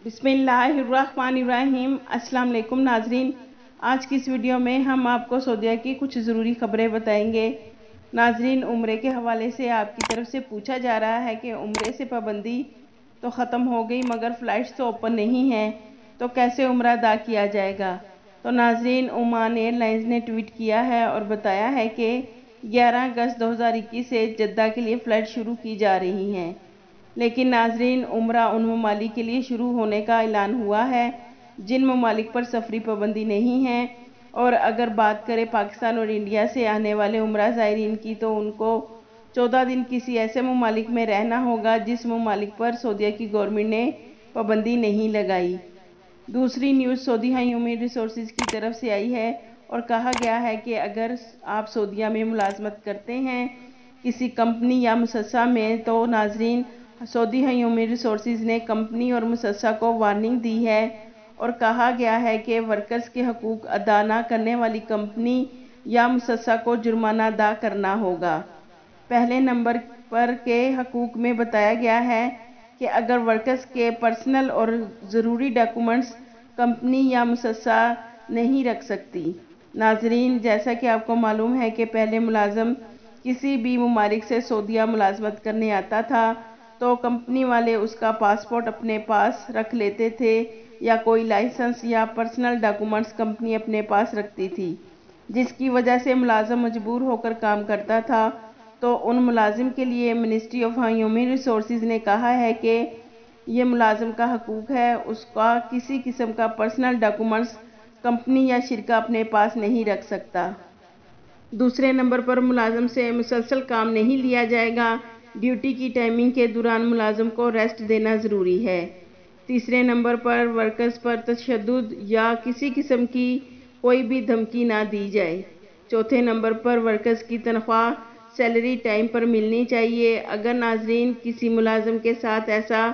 बिस्मिल्लाहिर्रहमानिर्रहीम। अस्सलाम वालेकुम नाजरीन, आज की इस वीडियो में हम आपको सऊदीया की कुछ ज़रूरी खबरें बताएंगे। नाजरीन, उम्रे के हवाले से आपकी तरफ से पूछा जा रहा है कि उम्रे से पाबंदी तो ख़त्म हो गई मगर फ़्लाइट्स तो ओपन नहीं हैं, तो कैसे उम्रा अदा किया जाएगा। तो नाजरीन, ओमान एयरलाइंस ने ट्वीट किया है और बताया है कि 11 अगस्त 2021 से जद्दा के लिए फ़्लाइट शुरू की जा रही हैं। लेकिन नाजरीन, उम्रा उन ममालिक के लिए शुरू होने का ऐलान हुआ है जिन ममालिक पर सफरी पाबंदी नहीं है। और अगर बात करें पाकिस्तान और इंडिया से आने वाले उम्रा ज़ायरीन की, तो उनको 14 दिन किसी ऐसे ममालिक में रहना होगा जिस ममालिक पर सऊदीया की गवर्नमेंट ने पाबंदी नहीं लगाई। दूसरी न्यूज़ सऊदी ह्यूमन रिसोर्सेज की तरफ से आई है और कहा गया है कि अगर आप सऊदीया में मुलाजमत करते हैं किसी कंपनी या मुसस्सा में, तो नाजरीन, सऊदी ह्यूमन रिसोर्सेज ने कंपनी और मुसस्सा को वार्निंग दी है और कहा गया है कि वर्कर्स के हकूक अदा न करने वाली कंपनी या मुसस्सा को जुर्माना अदा करना होगा। पहले नंबर पर के हकूक में बताया गया है कि अगर वर्कर्स के पर्सनल और ज़रूरी डॉक्यूमेंट्स कंपनी या मुसस्सा नहीं रख सकती। नाजरीन, जैसा कि आपको मालूम है कि पहले मुलाजम किसी भी ममालिक से सऊदीया मुलाजमत करने आता था तो कंपनी वाले उसका पासपोर्ट अपने पास रख लेते थे या कोई लाइसेंस या पर्सनल डॉक्यूमेंट्स कंपनी अपने पास रखती थी, जिसकी वजह से मुलाजम मजबूर होकर काम करता था। तो उन मुलाजिम के लिए मिनिस्ट्री ऑफ ह्यूमन रिसोर्सेज ने कहा है कि ये मुलाजिम का हकूक है, उसका किसी किस्म का पर्सनल डॉक्यूमेंट्स कंपनी या शिरका अपने पास नहीं रख सकता। दूसरे नंबर पर मुलाजिम से मुसलसल काम नहीं लिया जाएगा। ड्यूटी की टाइमिंग के दौरान मुलाजिम को रेस्ट देना ज़रूरी है। तीसरे नंबर पर वर्कर्स पर तशद्दुद या किसी किस्म की कोई भी धमकी ना दी जाए। चौथे नंबर पर वर्कर्स की तनख्वाह सैलरी टाइम पर मिलनी चाहिए। अगर नाजरीन किसी मुलाजिम के साथ ऐसा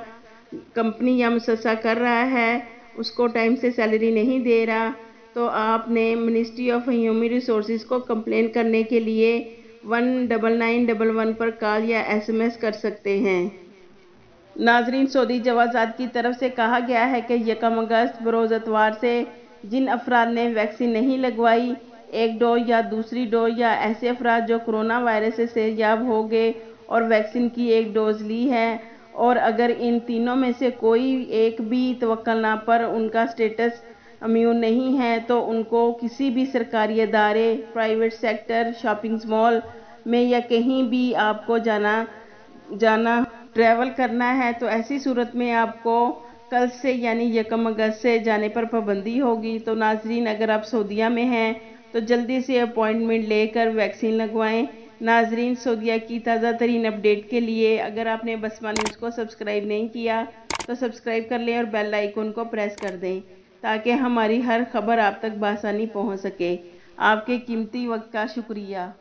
कंपनी या मुसस्सा कर रहा है, उसको टाइम से सैलरी नहीं दे रहा, तो आपने मिनिस्ट्री ऑफ ह्यूमन रिसोर्सेज को कंप्लेन करने के लिए 19911 पर कॉल या SMS कर सकते हैं। नाजरीन, सऊदी जवाजात की तरफ से कहा गया है कि 1 अगस्त बरोज़ इतवार से जिन अफराद ने वैक्सीन नहीं लगवाई, एक डोज या दूसरी डोज, या ऐसे अफराद जो कोरोना वायरस से सेहतयाब हो गए और वैक्सीन की एक डोज ली है, और अगर इन तीनों में से कोई एक भी तवक्कुल पर उनका स्टेटस इम्यून नहीं है, तो उनको किसी भी सरकारी अदारे, प्राइवेट सेक्टर, शॉपिंग मॉल में या कहीं भी आपको जाना ट्रैवल करना है, तो ऐसी सूरत में आपको कल से यानी 1 अगस्त से जाने पर पाबंदी होगी। तो नाजरीन, अगर आप सऊदीया में हैं तो जल्दी से अपॉइंटमेंट लेकर वैक्सीन लगवाएं। नाजरीन, सऊदीया की ताज़ा तरीन अपडेट के लिए अगर आपने बसमा न्यूज़ को सब्सक्राइब नहीं किया तो सब्सक्राइब कर लें और बेल आइकन को प्रेस कर दें ताकि हमारी हर खबर आप तक बआसानी पहुंच सके। आपके कीमती वक्त का शुक्रिया।